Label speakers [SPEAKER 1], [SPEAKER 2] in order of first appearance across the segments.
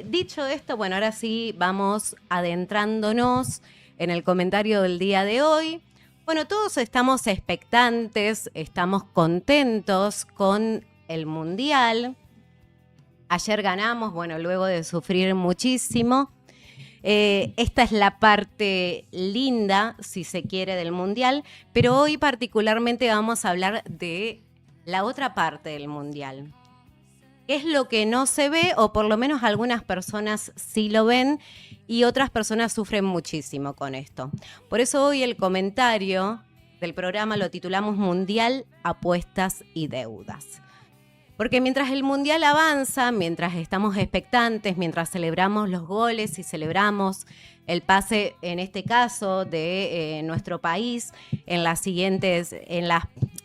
[SPEAKER 1] Dicho esto, bueno, ahora sí vamos adentrándonos en el comentario del día de hoy. Bueno, todos estamos expectantes, estamos contentos con el Mundial. Ayer ganamos, bueno, luego de sufrir muchísimo. Esta es la parte linda, si se quiere, del Mundial, pero hoy particularmente vamos a hablar de la otra parte del Mundial. ¿Qué es lo que no se ve? O por lo menos algunas personas sí lo ven y otras personas sufren muchísimo con esto. Por eso hoy el comentario del programa lo titulamos Mundial, Apuestas y Deudas. Porque mientras el Mundial avanza, mientras estamos expectantes, mientras celebramos los goles y celebramos el pase, en este caso, de nuestro país en las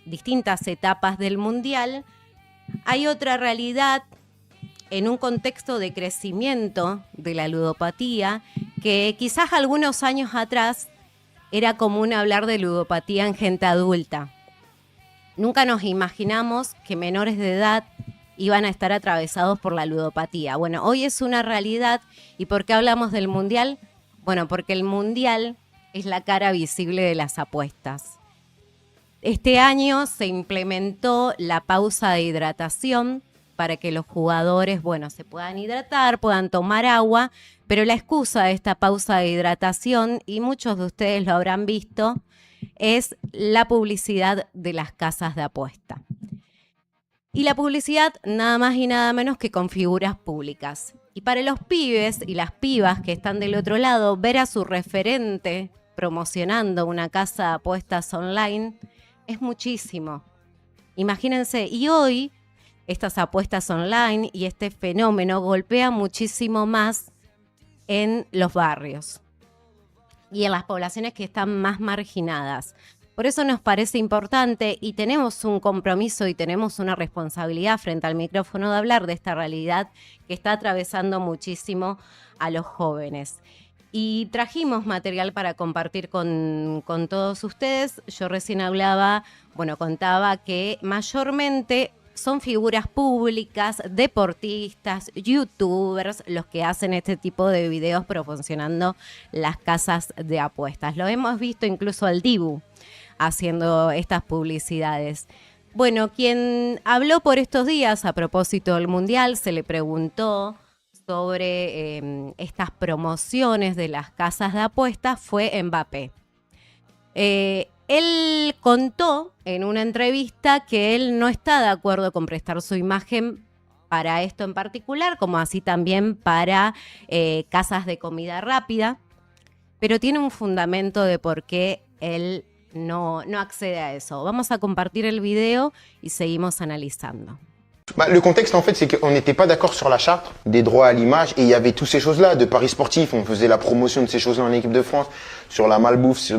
[SPEAKER 1] distintas etapas del Mundial, hay otra realidad en un contexto de crecimiento de la ludopatía que quizás algunos años atrás era común hablar de ludopatía en gente adulta. Nunca nos imaginamos que menores de edad iban a estar atravesados por la ludopatía. Bueno, hoy es una realidad. ¿Y por qué hablamos del Mundial? Bueno, porque el Mundial es la cara visible de las apuestas. Este año se implementó la pausa de hidratación para que los jugadores, bueno, se puedan hidratar, puedan tomar agua, pero la excusa de esta pausa de hidratación, y muchos de ustedes lo habrán visto, es la publicidad de las casas de apuesta. Y la publicidad nada más y nada menos que con figuras públicas. Y para los pibes y las pibas que están del otro lado, ver a su referente promocionando una casa de apuestas online es muchísimo. Imagínense, y hoy estas apuestas online y este fenómeno golpea muchísimo más en los barrios y en las poblaciones que están más marginadas. Por eso nos parece importante y tenemos un compromiso y tenemos una responsabilidad frente al micrófono de hablar de esta realidad que está atravesando muchísimo a los jóvenes. Y trajimos material para compartir con todos ustedes. Yo recién contaba que mayormente son figuras públicas, deportistas, youtubers, los que hacen este tipo de videos promocionando las casas de apuestas. Lo hemos visto incluso al Dibu haciendo estas publicidades. Bueno, quien habló por estos días a propósito del Mundial, se le preguntó sobre estas promociones de las casas de apuestas, fue Mbappé. Él contó en una entrevista que él no está de acuerdo con prestar su imagen para esto en particular, como así también para casas de comida rápida, pero tiene un fundamento de por qué él no accede a eso. Vamos a compartir el video y seguimos analizando.
[SPEAKER 2] Le contexte, en fait, c'est qu'on n'était pas d'accord sur la charte des droits à l'image et il y avait toutes ces choses-là de paris sportifs. On faisait la promotion de ces choses-là en équipe de France, sur la malbouffe,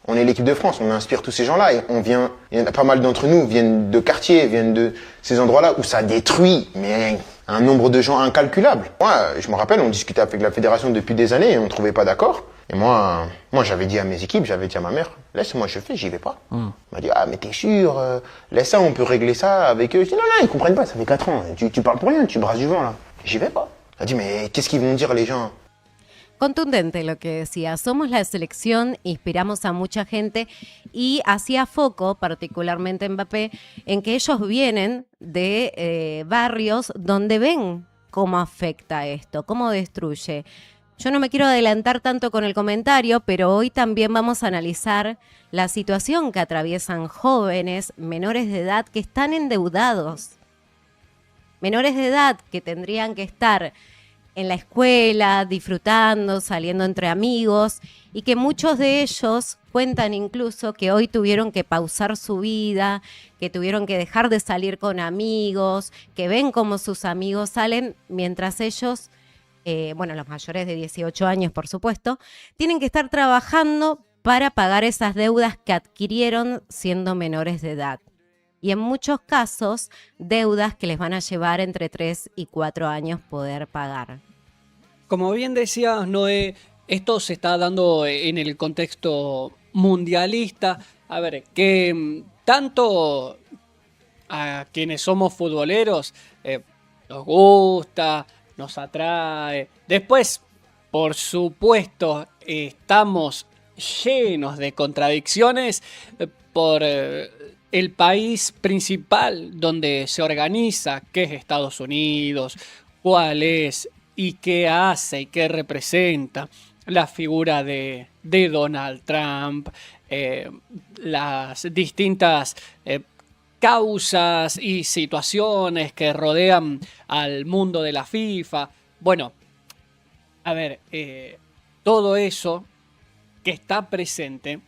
[SPEAKER 2] on est l'équipe de France, on inspire tous ces gens-là et il y en a pas mal d'entre nous viennent de quartiers, viennent de ces endroits-là où ça détruit, mais un nombre de gens incalculable. Moi, je me rappelle, on discutait avec la fédération depuis des années et on ne trouvait pas d'accord. Et moi, j'avais dit à mes équipes, j'avais dit à ma mère, laisse-moi, je fais, j'y vais pas. Elle m'a dit, ah, mais t'es sûr, laisse ça, on peut régler ça avec eux. Je dis, non, ils comprennent pas, ça fait 4 ans, tu parles pour rien, tu brasses du vent, là. J'y vais pas. Elle a dit, mais qu'est-ce qu'ils vont dire les gens?
[SPEAKER 1] Contundente lo que decía, somos la selección, inspiramos a mucha gente y hacía foco, particularmente Mbappé, en que ellos vienen de barrios donde ven cómo afecta esto, cómo destruye. Yo no me quiero adelantar tanto con el comentario, pero hoy también vamos a analizar la situación que atraviesan jóvenes menores de edad que están endeudados. Menores de edad que tendrían que estar en la escuela, disfrutando, saliendo entre amigos, y que muchos de ellos cuentan incluso que hoy tuvieron que pausar su vida, que tuvieron que dejar de salir con amigos, que ven cómo sus amigos salen mientras ellos, los mayores de 18 años, por supuesto, tienen que estar trabajando para pagar esas deudas que adquirieron siendo menores de edad. Y en muchos casos, deudas que les van a llevar entre 3 y 4 años poder pagar.
[SPEAKER 3] Como bien decías, Noé, esto se está dando en el contexto mundialista. A ver, que tanto a quienes somos futboleros nos gusta, nos atrae. Después, por supuesto, estamos llenos de contradicciones por el país principal donde se organiza, que es Estados Unidos, cuál es y qué hace y qué representa la figura de Donald Trump, las distintas causas y situaciones que rodean al mundo de la FIFA. Bueno, a ver, todo eso que está presente,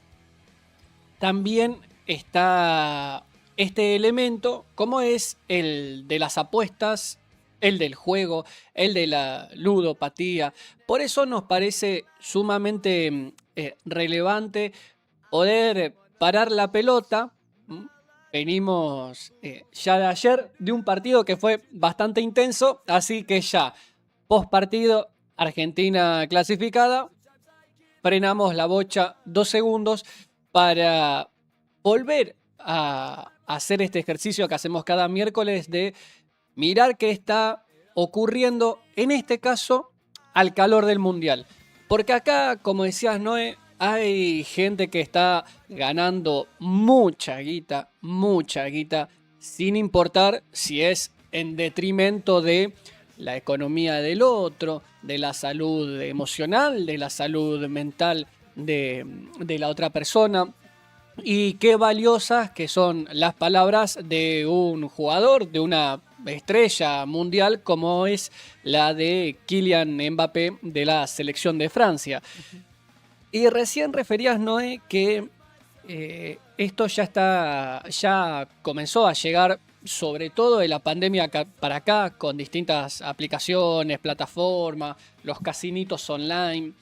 [SPEAKER 3] también está este elemento, como es el de las apuestas, el del juego, el de la ludopatía. Por eso nos parece sumamente relevante poder parar la pelota. Venimos ya de ayer de un partido que fue bastante intenso, así que ya, post partido, Argentina clasificada, frenamos la bocha 2 segundos para volver a hacer este ejercicio que hacemos cada miércoles de mirar qué está ocurriendo, en este caso, al calor del Mundial. Porque acá, como decías, Noé, hay gente que está ganando mucha guita, sin importar si es en detrimento de la economía del otro, de la salud emocional, de la salud mental de la otra persona. Y qué valiosas que son las palabras de un jugador, de una estrella mundial como es la de Kylian Mbappé de la selección de Francia. Y recién referías, Noé, que esto ya comenzó a llegar, sobre todo de la pandemia para acá, con distintas aplicaciones, plataformas, los casinitos online,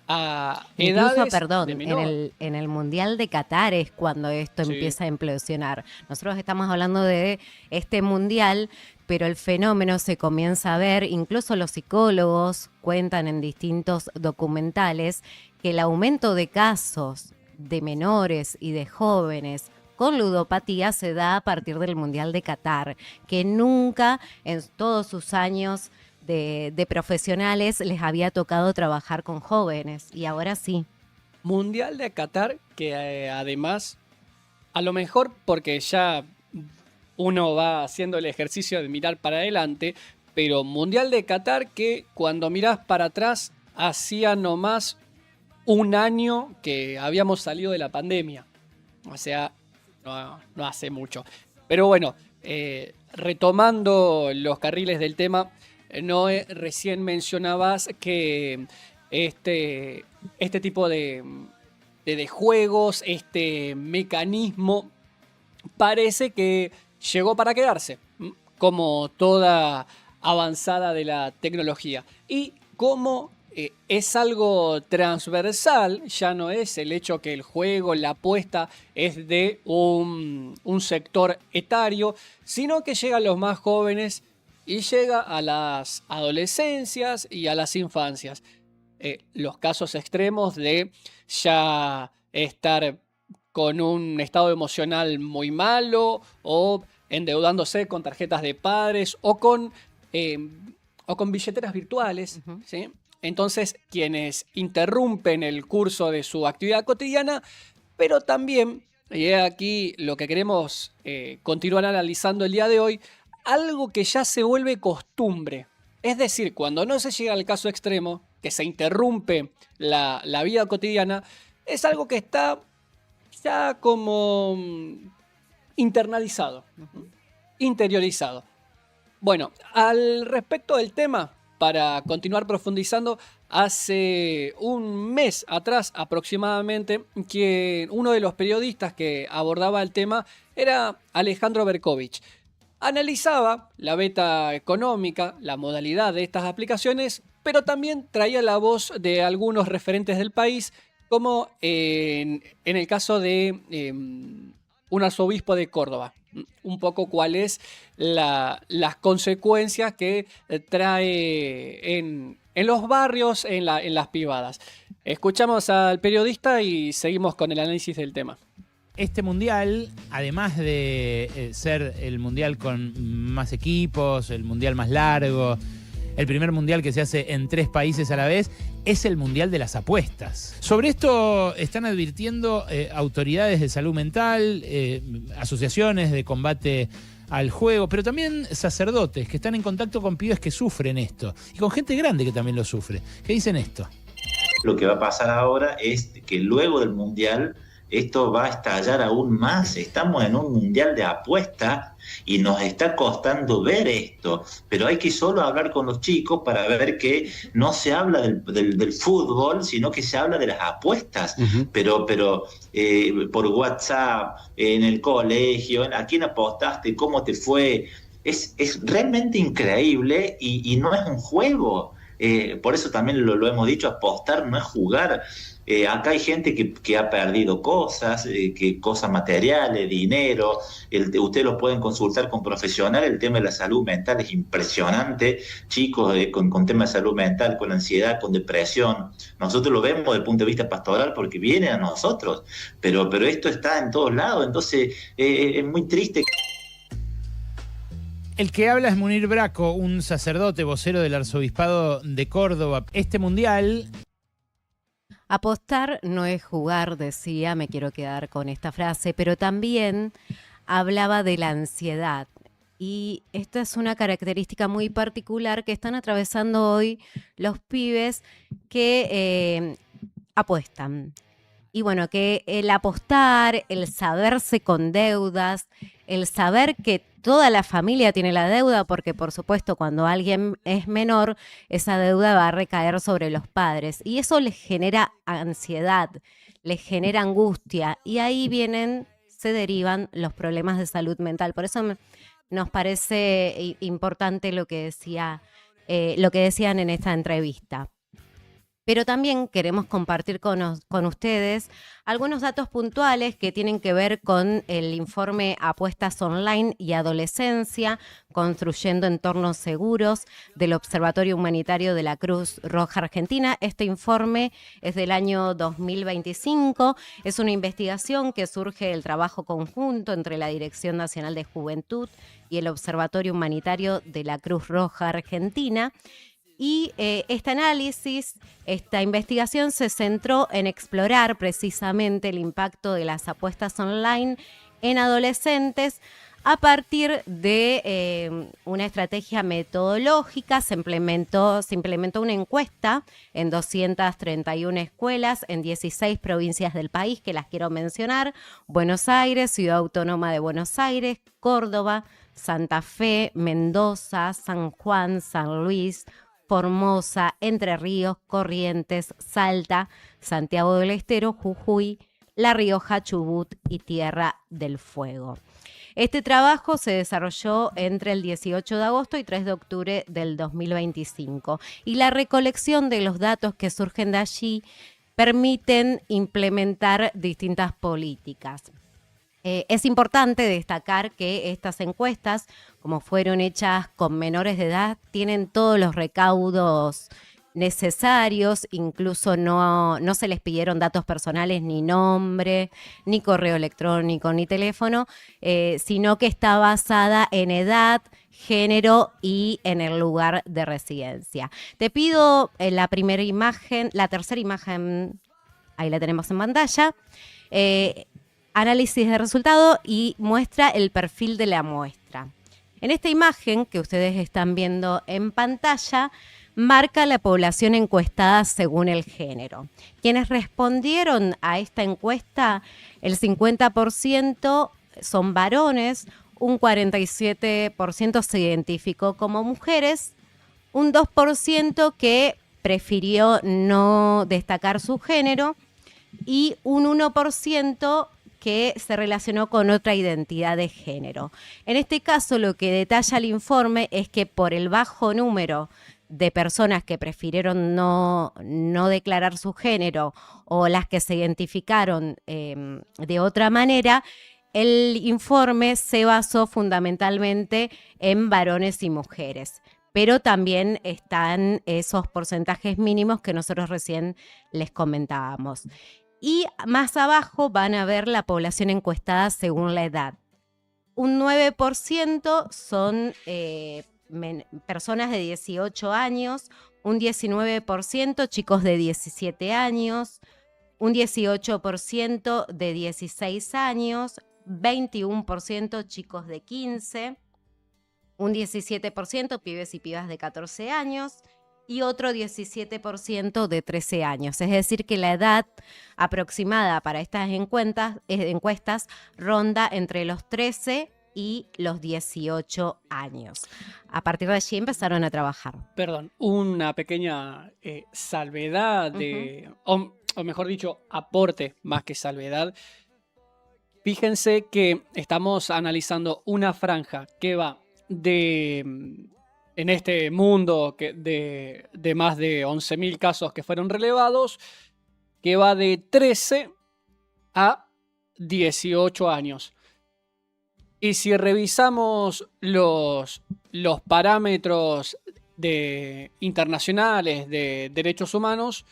[SPEAKER 3] a
[SPEAKER 1] Incluso,
[SPEAKER 3] edades
[SPEAKER 1] perdón,
[SPEAKER 3] de menor.
[SPEAKER 1] en el Mundial de Qatar es cuando esto
[SPEAKER 3] Sí.
[SPEAKER 1] empieza a implosionar. Nosotros estamos hablando de este Mundial, pero el fenómeno se comienza a ver, incluso los psicólogos cuentan en distintos documentales que el aumento de casos de menores y de jóvenes con ludopatía se da a partir del Mundial de Qatar, que nunca en todos sus años de profesionales les había tocado trabajar con jóvenes y ahora sí.
[SPEAKER 3] Mundial de Qatar, que además, a lo mejor porque ya uno va haciendo el ejercicio de mirar para adelante, pero Mundial de Qatar que cuando mirás para atrás hacía nomás un año que habíamos salido de la pandemia. O sea, no hace mucho. Pero bueno, retomando los carriles del tema, Noé, recién mencionabas que este tipo de juegos, este mecanismo, parece que llegó para quedarse, como toda avanzada de la tecnología. Y como es algo transversal, ya no es el hecho que el juego, la apuesta es de un sector etario, sino que llega a los más jóvenes y llega a las adolescencias y a las infancias. Los casos extremos de ya estar con un estado emocional muy malo o endeudándose con tarjetas de padres o con billeteras virtuales,
[SPEAKER 1] Ujú.
[SPEAKER 3] ¿sí? Entonces, quienes interrumpen el curso de su actividad cotidiana, pero también, y es aquí lo que queremos continuar analizando el día de hoy, algo que ya se vuelve costumbre. Es decir, cuando no se llega al caso extremo, que se interrumpe la vida cotidiana, es algo que está ya como internalizado, interiorizado. Bueno, al respecto del tema, para continuar profundizando, hace un mes atrás aproximadamente, que uno de los periodistas que abordaba el tema era Alejandro Berkovich. Analizaba la beta económica, la modalidad de estas aplicaciones, pero también traía la voz de algunos referentes del país, como en el caso de un arzobispo de Córdoba. Un poco cuáles las consecuencias que trae en los barrios, en las privadas. Escuchamos al periodista y seguimos con el análisis del tema.
[SPEAKER 4] Este mundial, además de ser el mundial con más equipos, el mundial más largo, el primer mundial que se hace en 3 países a la vez, es el mundial de las apuestas. Sobre esto están advirtiendo autoridades de salud mental, asociaciones de combate al juego, pero también sacerdotes que están en contacto con pibes que sufren esto y con gente grande que también lo sufre. ¿Qué dicen esto?
[SPEAKER 5] Lo que va a pasar ahora es que luego del mundial esto va a estallar aún más. Estamos en un mundial de apuestas y nos está costando ver esto, pero hay que solo hablar con los chicos para ver que no se habla del fútbol, sino que se habla de las apuestas. Pero por WhatsApp, en el colegio, a quién apostaste, cómo te fue, es realmente increíble y no es un juego. Por eso también lo hemos dicho, apostar no es jugar. Acá hay gente que ha perdido cosas, cosas materiales, dinero. Ustedes lo pueden consultar con profesionales. El tema de la salud mental es impresionante. Chicos con temas de salud mental, con ansiedad, con depresión. Nosotros lo vemos desde el punto de vista pastoral porque viene a nosotros. Pero esto está en todos lados. Entonces es muy triste.
[SPEAKER 4] El que habla es Munir Braco, un sacerdote vocero del Arzobispado de Córdoba. Este mundial...
[SPEAKER 1] Apostar no es jugar, decía, me quiero quedar con esta frase, pero también hablaba de la ansiedad. Y esta es una característica muy particular que están atravesando hoy los pibes que apuestan. Y bueno, que el apostar, el saberse con deudas, el saber que toda la familia tiene la deuda, porque por supuesto cuando alguien es menor, esa deuda va a recaer sobre los padres. Y eso les genera ansiedad, les genera angustia. Y ahí se derivan los problemas de salud mental. Por eso nos parece importante lo que decían en esta entrevista. Pero también queremos compartir con ustedes algunos datos puntuales que tienen que ver con el informe Apuestas Online y Adolescencia, construyendo entornos seguros del Observatorio Humanitario de la Cruz Roja Argentina. Este informe es del año 2025, es una investigación que surge del trabajo conjunto entre la Dirección Nacional de Juventud y el Observatorio Humanitario de la Cruz Roja Argentina. Y este análisis, esta investigación se centró en explorar precisamente el impacto de las apuestas online en adolescentes a partir de una estrategia metodológica. Se implementó una encuesta en 231 escuelas en 16 provincias del país, que las quiero mencionar: Buenos Aires, Ciudad Autónoma de Buenos Aires, Córdoba, Santa Fe, Mendoza, San Juan, San Luis, Formosa, Entre Ríos, Corrientes, Salta, Santiago del Estero, Jujuy, La Rioja, Chubut y Tierra del Fuego. Este trabajo se desarrolló entre el 18 de agosto y 3 de octubre del 2025 y la recolección de los datos que surgen de allí permiten implementar distintas políticas. Es importante destacar que estas encuestas, como fueron hechas con menores de edad, tienen todos los recaudos necesarios, incluso no se les pidieron datos personales, ni nombre, ni correo electrónico, ni teléfono, sino que está basada en edad, género y en el lugar de residencia. Te pido la tercera imagen, ahí la tenemos en pantalla. Análisis de resultado y muestra el perfil de la muestra. En esta imagen que ustedes están viendo en pantalla, marca la población encuestada según el género. Quienes respondieron a esta encuesta, el 50% son varones, un 47% se identificó como mujeres, un 2% que prefirió no destacar su género y un 1% que se relacionó con otra identidad de género. En este caso, lo que detalla el informe es que por el bajo número de personas que prefirieron no declarar su género o las que se identificaron de otra manera, el informe se basó fundamentalmente en varones y mujeres. Pero también están esos porcentajes mínimos que nosotros recién les comentábamos. Y más abajo van a ver la población encuestada según la edad. Un 9% son personas de 18 años, un 19% chicos de 17 años, un 18% de 16 años, 21% chicos de 15, un 17% pibes y pibas de 14 años y otro 17% de 13 años. Es decir, que la edad aproximada para estas encuestas ronda entre los 13 y los 18 años. A partir de allí empezaron a trabajar.
[SPEAKER 3] Perdón, una pequeña salvedad o mejor dicho, aporte más que salvedad. Fíjense que estamos analizando una franja que va en este mundo de más de 11.000 casos que fueron relevados, que va de 13 a 18 años. Y si revisamos los parámetros internacionales de derechos humanos,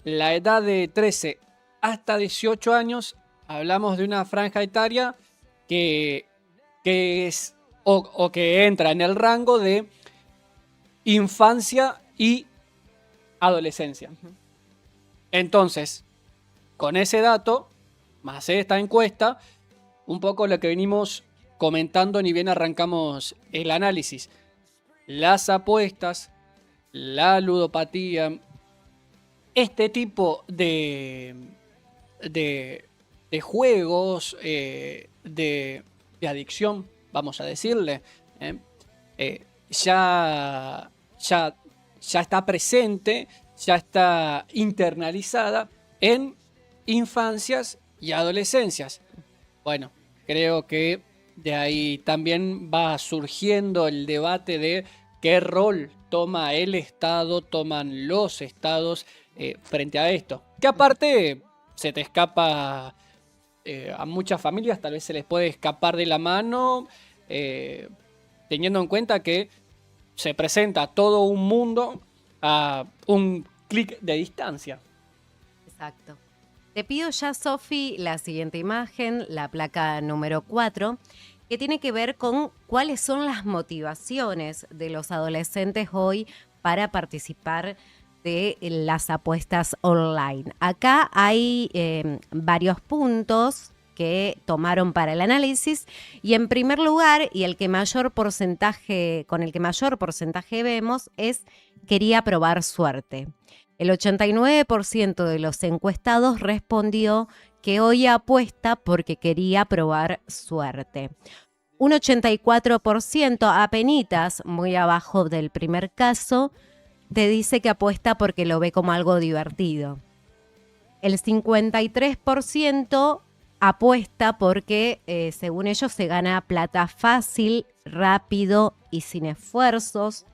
[SPEAKER 3] la edad de 13 hasta 18 años, hablamos de una franja etaria que es o que entra en el rango de infancia y adolescencia. Entonces, con ese dato, más esta encuesta, un poco lo que venimos comentando ni bien arrancamos el análisis. Las apuestas, la ludopatía, este tipo de juegos, de adicción, vamos a decirle, ya está presente, ya está internalizada en infancias y adolescencias. Bueno, creo que de ahí también va surgiendo el debate de qué rol toma el Estado, toman los estados frente a esto. Que aparte se te escapa, a muchas familias tal vez se les puede escapar de la mano, teniendo en cuenta que se presenta todo un mundo a un clic de distancia.
[SPEAKER 1] Exacto. Te pido ya, Sofi, la siguiente imagen, la placa número 4, que tiene que ver con cuáles son las motivaciones de los adolescentes hoy para participar de las apuestas online. Acá hay varios puntos que tomaron para el análisis y en primer lugar, y con el que mayor porcentaje vemos, es quería probar suerte. El 89% de los encuestados respondió que hoy apuesta porque quería probar suerte. Un 84%, apenitas, muy abajo del primer caso, te dice que apuesta porque lo ve como algo divertido. El 53% apuesta porque, según ellos, se gana plata fácil, rápido y sin esfuerzos.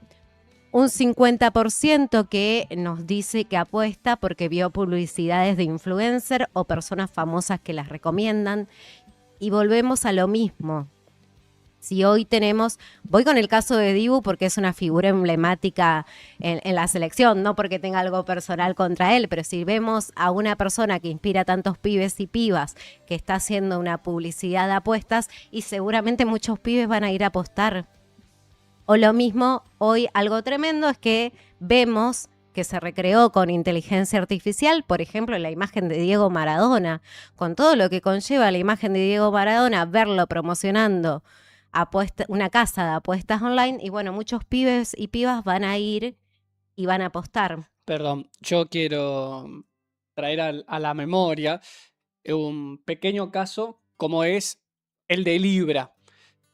[SPEAKER 1] Un 50% que nos dice que apuesta porque vio publicidades de influencer o personas famosas que las recomiendan. Y volvemos a lo mismo. Si hoy voy con el caso de Dibu porque es una figura emblemática en la selección, no porque tenga algo personal contra él, pero si vemos a una persona que inspira a tantos pibes y pibas que está haciendo una publicidad de apuestas y seguramente muchos pibes van a ir a apostar. O lo mismo, hoy algo tremendo es que vemos que se recreó con inteligencia artificial, por ejemplo, la imagen de Diego Maradona, con todo lo que conlleva la imagen de Diego Maradona, verlo promocionando una casa de apuestas online, y bueno, muchos pibes y pibas van a ir y van a apostar.
[SPEAKER 3] Perdón, yo quiero traer a la memoria un pequeño caso como es el de Libra.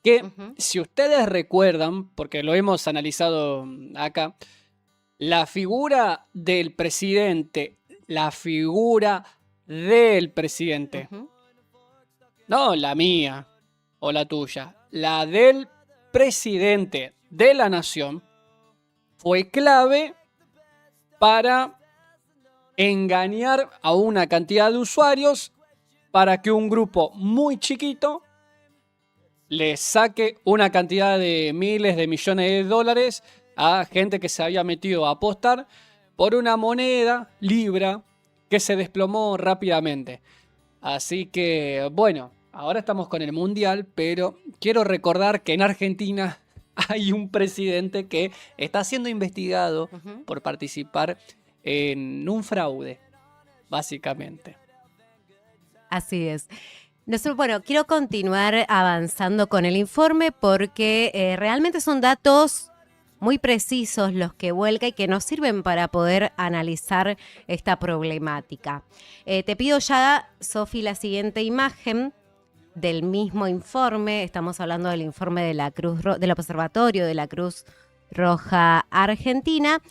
[SPEAKER 3] Que si ustedes recuerdan, porque lo hemos analizado acá, la figura del presidente, no la mía o la tuya, la del presidente de la nación, fue clave para engañar a una cantidad de usuarios para que un grupo muy chiquito le saque una cantidad de miles de millones de dólares a gente que se había metido a apostar por una moneda, Libra, que se desplomó rápidamente. Así que, bueno, ahora estamos con el Mundial, pero quiero recordar que en Argentina hay un presidente que está siendo investigado
[SPEAKER 1] Ujú.
[SPEAKER 3] por participar en un fraude, básicamente.
[SPEAKER 1] Así es. Bueno, quiero continuar avanzando con el informe porque realmente son datos muy precisos los que vuelca y que nos sirven para poder analizar esta problemática. Te pido ya, Sofi, la siguiente imagen del mismo informe. Estamos hablando del informe de la del Observatorio de la Cruz Roja Argentina,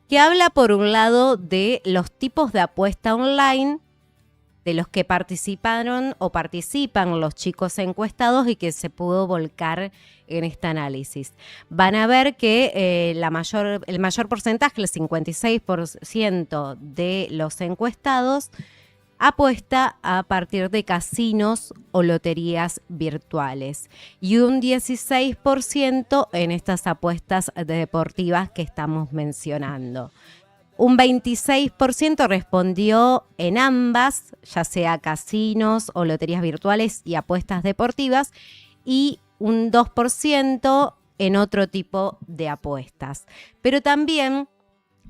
[SPEAKER 1] que habla por un lado de los tipos de apuesta online de los que participaron o participan los chicos encuestados y que se pudo volcar en este análisis. Van a ver que el mayor porcentaje, el 56% de los encuestados, apuesta a partir de casinos o loterías virtuales y un 16% en estas apuestas deportivas que estamos mencionando. Un 26% respondió en ambas, ya sea casinos o loterías virtuales y apuestas deportivas, y un 2% en otro tipo de apuestas. Pero también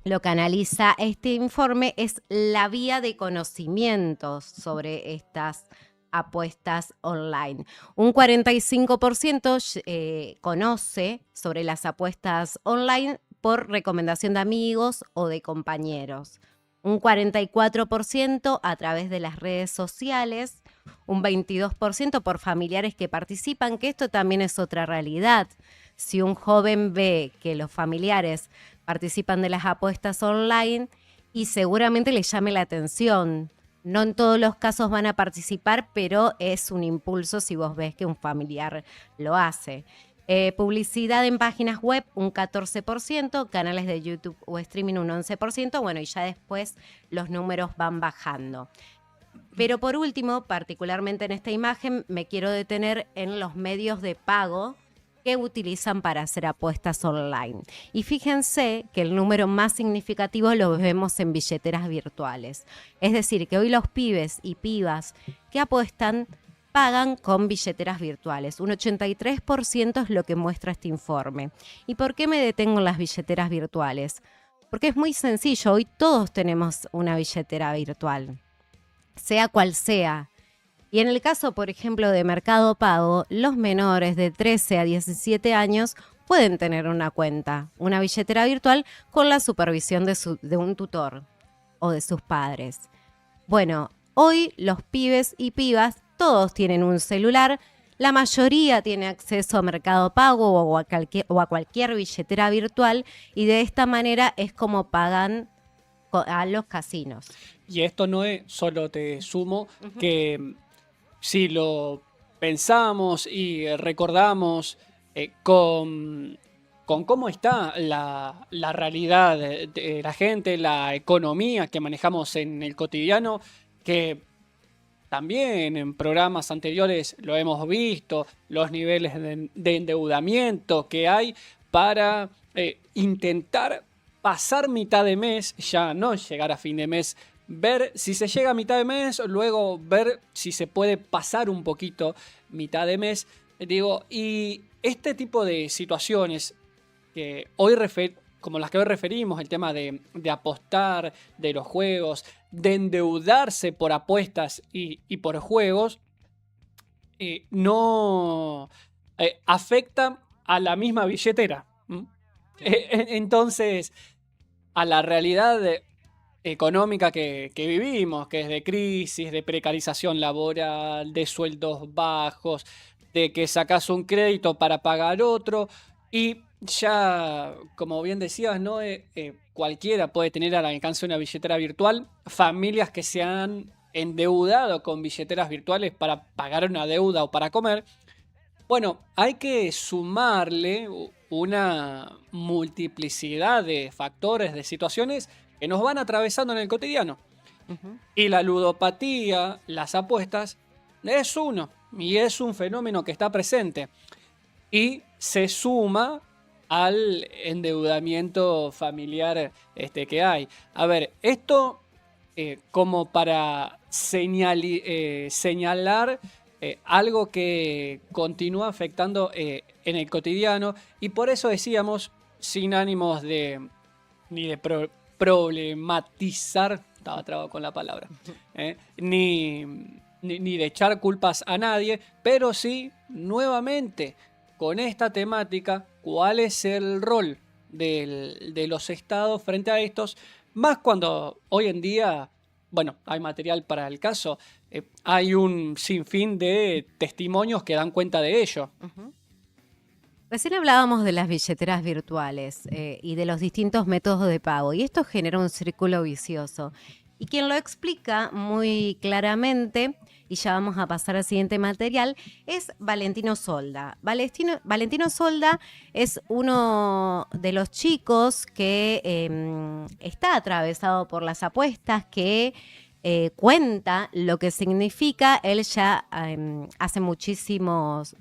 [SPEAKER 1] lo que analiza este informe es la vía de conocimientos sobre estas apuestas online. Un 45% conoce sobre las apuestas online por recomendación de amigos o de compañeros. Un 44% a través de las redes sociales, un 22% por familiares que participan, que esto también es otra realidad. Si un joven ve que los familiares participan de las apuestas online y seguramente le llame la atención. No en todos los casos van a participar, pero es un impulso si vos ves que un familiar lo hace. Publicidad en páginas web, un 14%, canales de YouTube o streaming, un 11%, bueno, y ya después los números van bajando. Pero por último, particularmente en esta imagen, me quiero detener en los medios de pago que utilizan para hacer apuestas online. Y fíjense que el número más significativo lo vemos en billeteras virtuales. Es decir, que hoy los pibes y pibas que apuestan pagan con billeteras virtuales. Un 83% es lo que muestra este informe. ¿Y por qué me detengo en las billeteras virtuales? Porque es muy sencillo. Hoy todos tenemos una billetera virtual, sea cual sea. Y en el caso, por ejemplo, de Mercado Pago, los menores de 13 a 17 años pueden tener una cuenta, una billetera virtual, con la supervisión de un tutor o de sus padres. Bueno, hoy los pibes y pibas todos tienen un celular, la mayoría tiene acceso a Mercado Pago o a cualquier billetera virtual, y de esta manera es como pagan a los casinos.
[SPEAKER 3] Y esto no es, solo te sumo, que si lo pensamos y recordamos con cómo está la realidad de la gente, la economía que manejamos en el cotidiano, que también en programas anteriores lo hemos visto, los niveles de endeudamiento que hay para intentar pasar mitad de mes, ya no llegar a fin de mes, ver si se llega a mitad de mes, luego ver si se puede pasar un poquito mitad de mes. Digo, y este tipo de situaciones que hoy como las que hoy referimos, el tema de apostar, de los juegos, de endeudarse por apuestas y por juegos, no afecta a la misma billetera. Entonces, a la realidad económica que vivimos, que es de crisis, de precarización laboral, de sueldos bajos, de que sacas un crédito para pagar otro, y ya, como bien decías, ¿no? Cualquiera puede tener al alcance una billetera virtual. Familias que se han endeudado con billeteras virtuales para pagar una deuda o para comer. Bueno, hay que sumarle una multiplicidad de factores, de situaciones que nos van atravesando en el cotidiano. Y la ludopatía, las apuestas, es uno. Y es un fenómeno que está presente. Y se suma al endeudamiento familiar que hay. A ver, esto como para señalar algo que continúa afectando en el cotidiano, y por eso decíamos, sin ánimos de ni de problematizar, estaba trabado con la palabra, ni de echar culpas a nadie, pero sí, nuevamente, con esta temática, cuál es el rol de los estados frente a estos, más cuando hoy en día, bueno, hay material para el caso, hay un sinfín de testimonios que dan cuenta de ello.
[SPEAKER 1] Ujú. Recién hablábamos de las billeteras virtuales y de los distintos métodos de pago, y esto genera un círculo vicioso. Y quien lo explica muy claramente, y ya vamos a pasar al siguiente material, es Valentino Solda. Valentino Solda es uno de los chicos que está atravesado por las apuestas, que cuenta lo que significa. Él ya hace muchísimos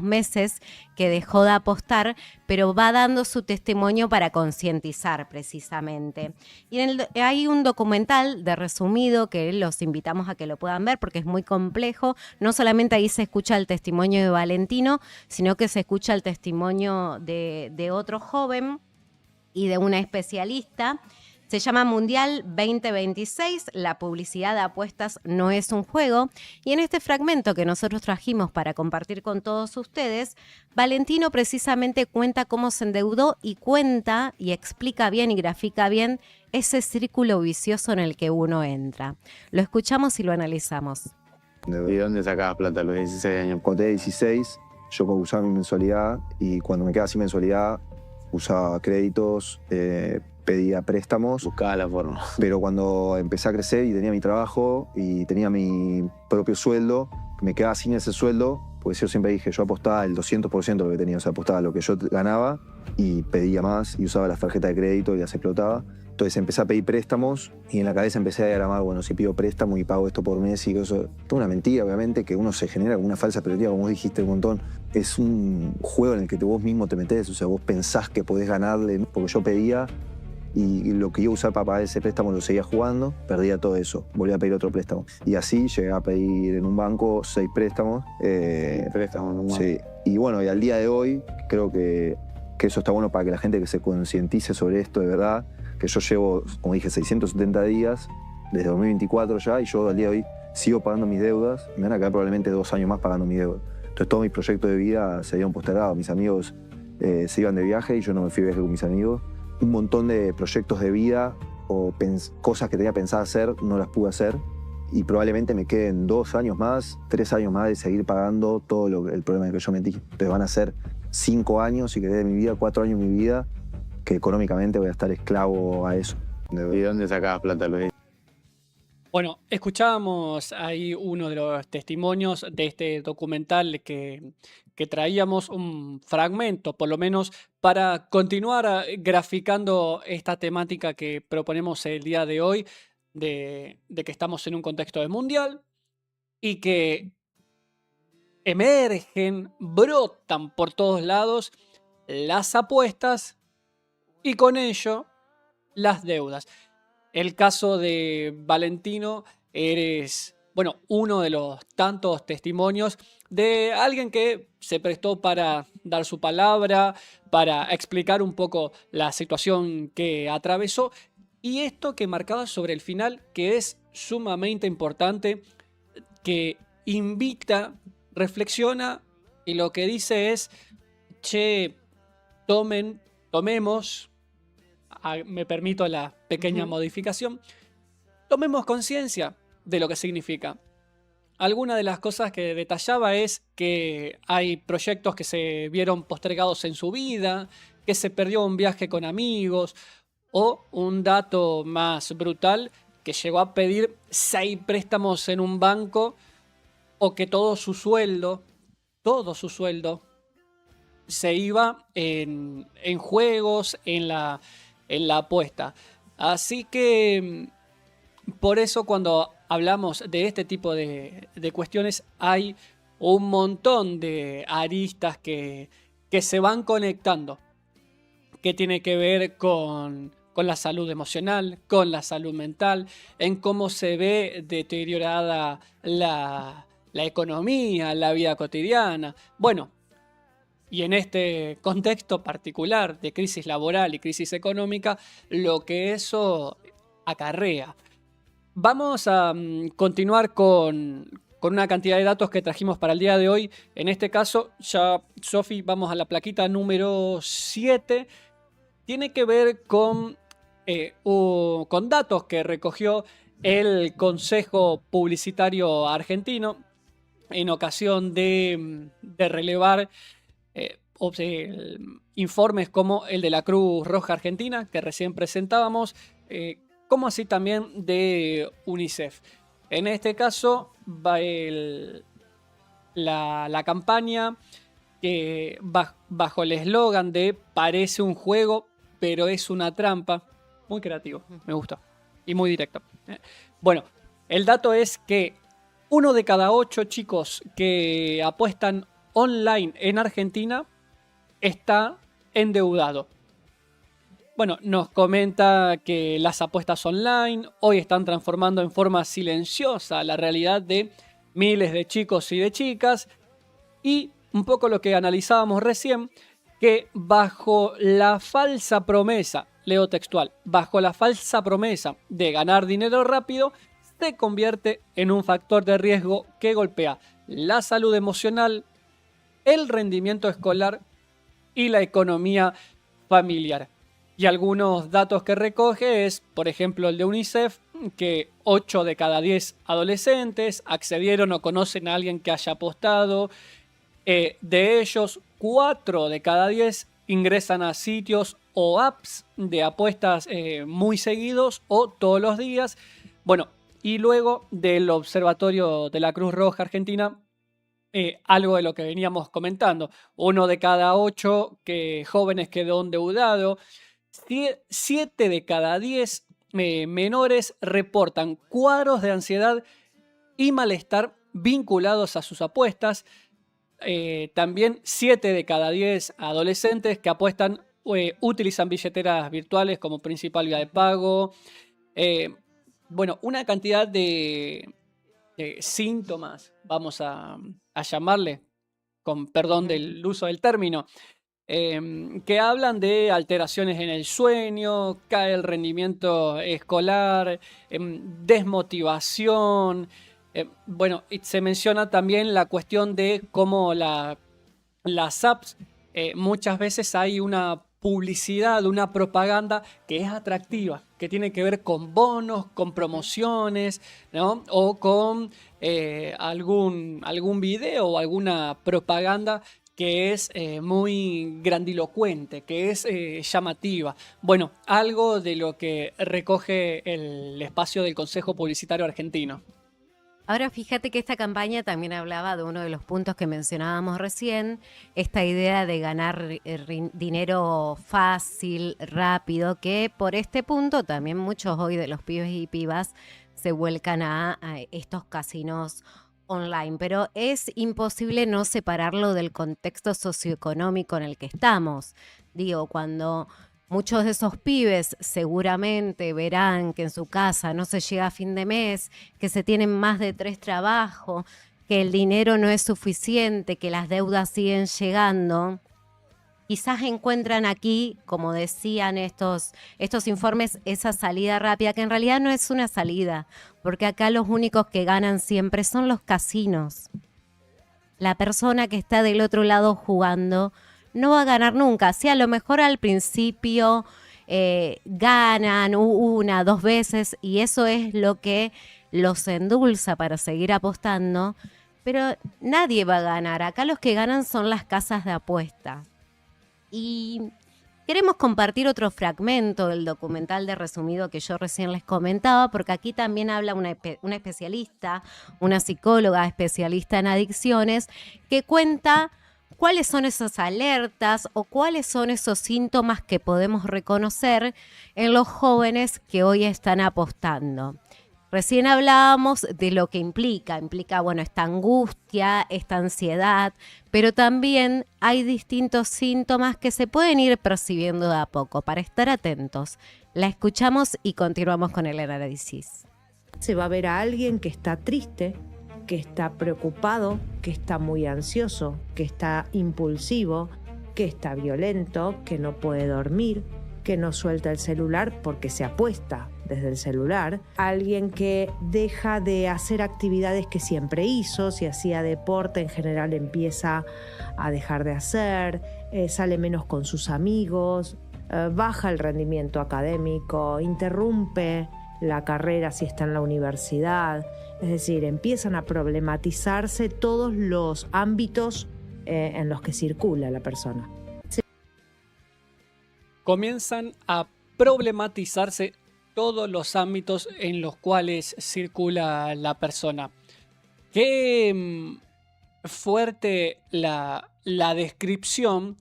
[SPEAKER 1] meses que dejó de apostar, pero va dando su testimonio para concientizar precisamente. Y hay un documental de resumido que los invitamos a que lo puedan ver porque es muy complejo. No solamente ahí se escucha el testimonio de Valentino, sino que se escucha el testimonio de otro joven y de una especialista. Se llama Mundial 2026, la publicidad de apuestas no es un juego. Y en este fragmento que nosotros trajimos para compartir con todos ustedes, Valentino precisamente cuenta cómo se endeudó y cuenta y explica bien y grafica bien ese círculo vicioso en el que uno entra. Lo escuchamos y lo analizamos.
[SPEAKER 6] ¿Y dónde sacabas plata a los 16 años? Cuando tenía 16, yo usaba mi mensualidad y cuando me quedaba sin mensualidad usaba créditos, pedía préstamos.
[SPEAKER 5] Buscaba la forma.
[SPEAKER 6] Pero cuando empecé a crecer y tenía mi trabajo y tenía mi propio sueldo, me quedaba sin ese sueldo, pues yo siempre dije, yo apostaba el 200% de lo que tenía, o sea, apostaba lo que yo ganaba y pedía más y usaba las tarjetas de crédito y las explotaba. Entonces empecé a pedir préstamos y en la cabeza empecé a diagramar, bueno, si pido préstamo y pago esto por mes y eso. Toda una mentira, obviamente, que uno se genera con una falsa expectativa, como vos dijiste un montón. Es un juego en el que vos mismo te metés, o sea, vos pensás que podés ganarle, porque yo pedía y lo que iba a usar para pagar ese préstamo lo seguía jugando, perdía todo eso, volvía a pedir otro préstamo. Y así llegué a pedir en un banco 6 préstamos.
[SPEAKER 5] Préstamos, no más.
[SPEAKER 6] Sí, y bueno, y al día de hoy creo que eso está bueno para que la gente que se concientice sobre esto de verdad, que yo llevo, como dije, 670 días desde 2024 ya, y yo al día de hoy sigo pagando mis deudas. Me van a quedar probablemente 2 años más pagando mis deudas. Entonces todos mis proyectos de vida se habían postergado. Mis amigos se iban de viaje y yo no me fui de viaje con mis amigos. Un montón de proyectos de vida o cosas que tenía pensado hacer no las pude hacer, y probablemente me queden 2 años más, 3 años más de seguir pagando todo el problema en el que yo metí. Entonces van a ser 5 años, si querés, de mi vida, 4 años de mi vida, que económicamente voy a estar esclavo a eso.
[SPEAKER 5] ¿Y dónde sacabas plata, Luis?
[SPEAKER 3] Bueno, escuchábamos ahí uno de los testimonios de este documental que traíamos, un fragmento, por lo menos, para continuar graficando esta temática que proponemos el día de hoy, de que estamos en un contexto de mundial y que emergen, brotan por todos lados las apuestas y con ello las deudas. El caso de Valentino eres, bueno, uno de los tantos testimonios de alguien que se prestó para dar su palabra, para explicar un poco la situación que atravesó, y esto que marcaba sobre el final, que es sumamente importante, que invita, reflexiona, y lo que dice es, che, tomemos, me permito la pequeña modificación, tomemos conciencia de lo que significa. Alguna de las cosas que detallaba es que hay proyectos que se vieron postergados en su vida, que se perdió un viaje con amigos, o un dato más brutal, que llegó a pedir 6 préstamos en un banco, o que todo su sueldo se iba en juegos, en la apuesta. Así que por eso cuando hablamos de este tipo de cuestiones hay un montón de aristas que se van conectando, que tiene que ver con la salud emocional, con la salud mental, en cómo se ve deteriorada la la economía, la vida cotidiana. Bueno, y en este contexto particular de crisis laboral y crisis económica, lo que eso acarrea. Vamos a continuar con una cantidad de datos que trajimos para el día de hoy. En este caso, ya, Sofi, vamos a la plaquita número 7. Tiene que ver con datos que recogió el Consejo Publicitario Argentino en ocasión de relevar informes como el de la Cruz Roja Argentina, que recién presentábamos, como así también de UNICEF. En este caso, va la campaña que bajo el eslogan de "parece un juego, pero es una trampa". Muy creativo, me gusta. Y muy directo. Bueno, el dato es que 1 de cada 8 chicos que apuestan online en Argentina está endeudado. Bueno, nos comenta que las apuestas online hoy están transformando en forma silenciosa la realidad de miles de chicos y de chicas, y un poco lo que analizábamos recién, que bajo la falsa promesa, leo textual, bajo la falsa promesa de ganar dinero rápido, se convierte en un factor de riesgo que golpea la salud emocional, el rendimiento escolar y la economía familiar. Y algunos datos que recoge es, por ejemplo, el de UNICEF, que 8 de cada 10 adolescentes accedieron o conocen a alguien que haya apostado. De ellos, 4 de cada 10 ingresan a sitios o apps de apuestas muy seguidos o todos los días. Bueno, y luego del Observatorio de la Cruz Roja Argentina, algo de lo que veníamos comentando. 1 de cada 8 jóvenes quedó endeudado. 7 de cada 10 menores reportan cuadros de ansiedad y malestar vinculados a sus apuestas. También 7 de cada 10 adolescentes que apuestan utilizan billeteras virtuales como principal vía de pago. Bueno, una cantidad de síntomas, vamos a llamarle, con perdón del uso del término, que hablan de alteraciones en el sueño, cae el rendimiento escolar, desmotivación. Bueno, y se menciona también la cuestión de cómo las apps, muchas veces hay una publicidad, una propaganda que es atractiva, que tiene que ver con bonos, con promociones, ¿no? O con algún video o alguna propaganda que es muy grandilocuente, que es llamativa. Bueno, algo de lo que recoge el espacio del Consejo Publicitario Argentino.
[SPEAKER 1] Ahora fíjate que esta campaña también hablaba de uno de los puntos que mencionábamos recién, esta idea de ganar dinero fácil, rápido, que por este punto también muchos hoy de los pibes y pibas se vuelcan a estos casinos online, pero es imposible no separarlo del contexto socioeconómico en el que estamos. Digo, cuando muchos de esos pibes seguramente verán que en su casa no se llega a fin de mes, que se tienen más de 3 trabajos, que el dinero no es suficiente, que las deudas siguen llegando. Quizás encuentran aquí, como decían estos informes, esa salida rápida, que en realidad no es una salida, porque acá los únicos que ganan siempre son los casinos. La persona que está del otro lado jugando no va a ganar nunca. Sí, a lo mejor al principio ganan 1, 2 veces y eso es lo que los endulza para seguir apostando, pero nadie va a ganar. Acá los que ganan son las casas de apuestas. Y queremos compartir otro fragmento del documental de Resumido que yo recién les comentaba, porque aquí también habla una especialista, una psicóloga especialista en adicciones, que cuenta cuáles son esas alertas o cuáles son esos síntomas que podemos reconocer en los jóvenes que hoy están apostando. Recién hablábamos de lo que implica, bueno, esta angustia, esta ansiedad, pero también hay distintos síntomas que se pueden ir percibiendo de a poco, para estar atentos. La escuchamos y continuamos con el análisis.
[SPEAKER 7] Se va a ver a alguien que está triste, que está preocupado, que está muy ansioso, que está impulsivo, que está violento, que no puede dormir, que no suelta el celular porque se apuesta desde el celular, alguien que deja de hacer actividades que siempre hizo, si hacía deporte en general empieza a dejar de hacer, sale menos con sus amigos, baja el rendimiento académico, interrumpe la carrera si está en la universidad, es decir, empiezan a problematizarse todos los ámbitos en los que circula la persona.
[SPEAKER 3] Comienzan a problematizarse todos los ámbitos en los cuales circula la persona. Qué fuerte la descripción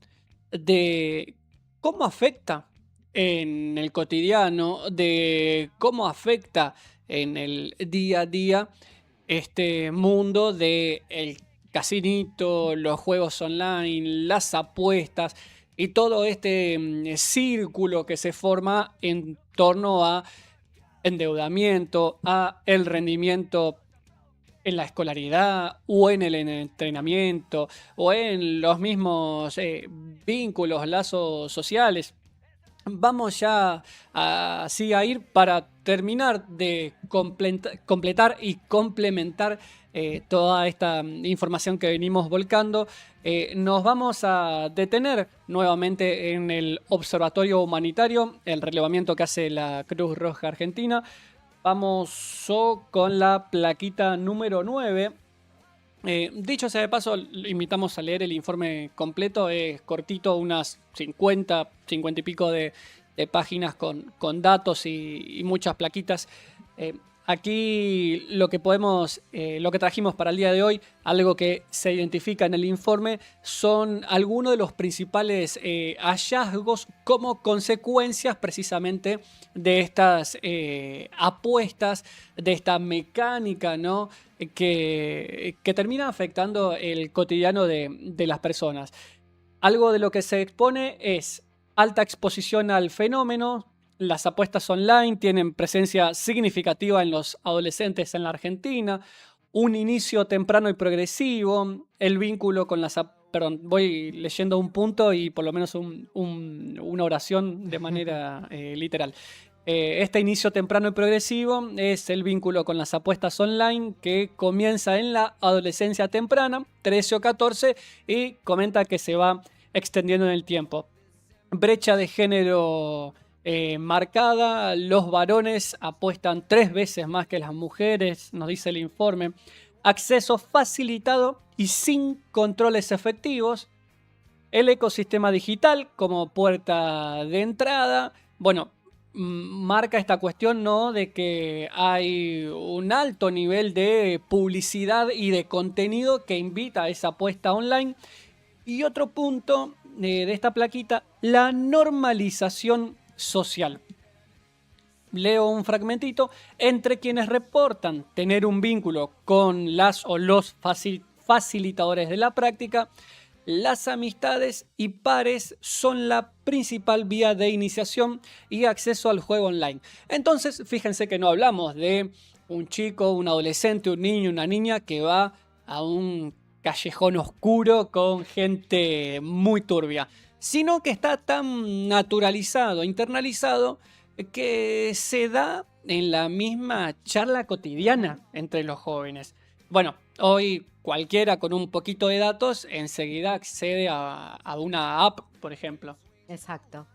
[SPEAKER 3] de cómo afecta en el cotidiano, de cómo afecta en el día a día este mundo del casinito, los juegos online, las apuestas y todo este círculo que se forma en torno a endeudamiento, a el rendimiento en la escolaridad o en el entrenamiento o en los mismos vínculos, lazos sociales. Vamos ya así a ir para terminar de completar y complementar toda esta información que venimos volcando. Nos vamos a detener nuevamente en el Observatorio Humanitario, el relevamiento que hace la Cruz Roja Argentina. Vamos con la plaquita número 9. Dicho sea de paso, invitamos a leer el informe completo. Es cortito, unas 50 y pico de páginas con datos y muchas plaquitas. Aquí lo que trajimos para el día de hoy, algo que se identifica en el informe, son algunos de los principales hallazgos como consecuencias precisamente de estas apuestas, de esta mecánica, ¿no? que termina afectando el cotidiano de las personas. Algo de lo que se expone es alta exposición al fenómeno. Las apuestas online tienen presencia significativa en los adolescentes en la Argentina, un inicio temprano y progresivo, el vínculo con las... Perdón, voy leyendo un punto y por lo menos una oración de manera literal. Este inicio temprano y progresivo es el vínculo con las apuestas online que comienza en la adolescencia temprana, 13 o 14, y comenta que se va extendiendo en el tiempo. Brecha de género marcada, los varones apuestan 3 veces más que las mujeres, nos dice el informe. Acceso facilitado y sin controles efectivos. El ecosistema digital como puerta de entrada. Bueno, marca esta cuestión, ¿no?, de que hay un alto nivel de publicidad y de contenido que invita a esa apuesta online. Y otro punto de esta plaquita, la normalización social. Leo un fragmentito. Entre quienes reportan tener un vínculo con las o los facilitadores de la práctica, las amistades y pares son la principal vía de iniciación y acceso al juego online. Entonces, fíjense que no hablamos de un chico, un adolescente, un niño, una niña que va a un callejón oscuro con gente muy turbia, sino que está tan naturalizado, internalizado, que se da en la misma charla cotidiana entre los jóvenes. Bueno, hoy cualquiera con un poquito de datos enseguida accede a una app, por ejemplo.
[SPEAKER 1] Exacto.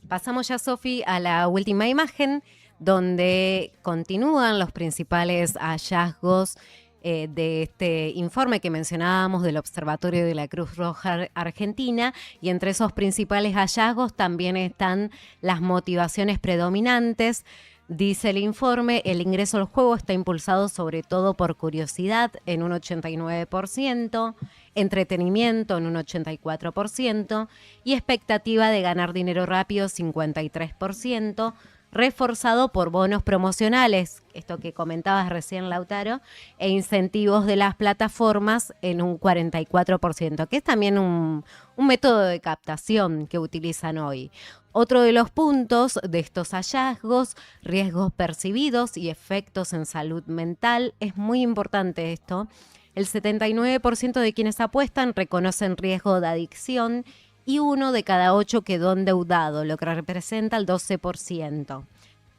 [SPEAKER 1] Pasamos ya, Sofi, a la última imagen, donde continúan los principales hallazgos de este informe que mencionábamos del Observatorio de la Cruz Roja Argentina, y entre esos principales hallazgos también están las motivaciones predominantes. Dice el informe, el ingreso al juego está impulsado sobre todo por curiosidad en un 89%, entretenimiento en un 84% y expectativa de ganar dinero rápido 53%, reforzado por bonos promocionales, esto que comentabas recién, Lautaro, e incentivos de las plataformas en un 44%, que es también un método de captación que utilizan hoy. Otro de los puntos de estos hallazgos, riesgos percibidos y efectos en salud mental, es muy importante esto. El 79% de quienes apuestan reconocen riesgo de adicción y 1 de cada 8 quedó endeudado, lo que representa el 12%.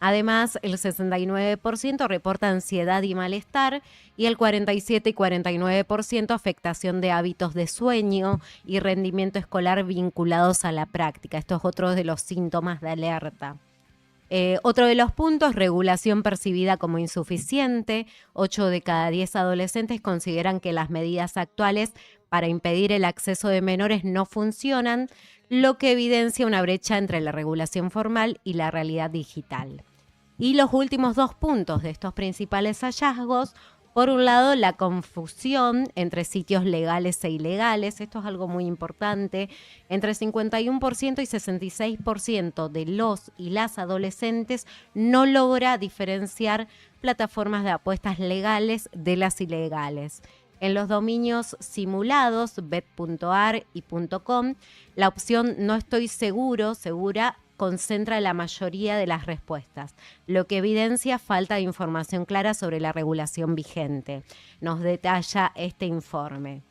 [SPEAKER 1] Además, el 69% reporta ansiedad y malestar y el 47 y 49% afectación de hábitos de sueño y rendimiento escolar vinculados a la práctica. Esto es otro de los síntomas de alerta. Otro de los puntos, regulación percibida como insuficiente. 8 de cada 10 adolescentes consideran que las medidas actuales para impedir el acceso de menores no funcionan, lo que evidencia una brecha entre la regulación formal y la realidad digital. Y los últimos 2 puntos de estos principales hallazgos, por un lado, la confusión entre sitios legales e ilegales. Esto es algo muy importante. Entre 51% y 66% de los y las adolescentes no logra diferenciar plataformas de apuestas legales de las ilegales. En los dominios simulados, bet.ar y .com, la opción no estoy segura, concentra la mayoría de las respuestas, lo que evidencia falta de información clara sobre la regulación vigente. Nos detalla este informe.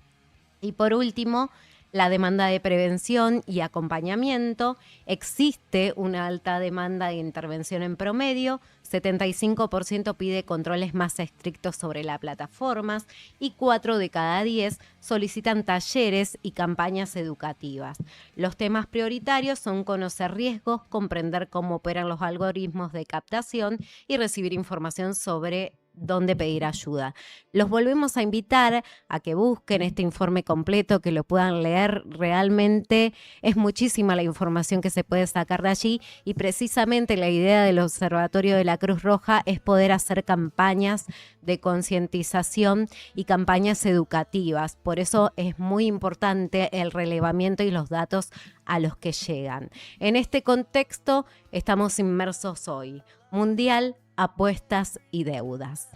[SPEAKER 1] Y por último, la demanda de prevención y acompañamiento. Existe una alta demanda de intervención en promedio. 75% pide controles más estrictos sobre las plataformas y 4 de cada 10 solicitan talleres y campañas educativas. Los temas prioritarios son conocer riesgos, comprender cómo operan los algoritmos de captación y recibir información sobre dónde pedir ayuda. Los volvemos a invitar a que busquen este informe completo, que lo puedan leer. Realmente es muchísima la información que se puede sacar de allí y precisamente la idea del Observatorio de la Cruz Roja es poder hacer campañas de concientización y campañas educativas. Por eso es muy importante el relevamiento y los datos a los que llegan. En este contexto estamos inmersos hoy. Mundial, apuestas y deudas.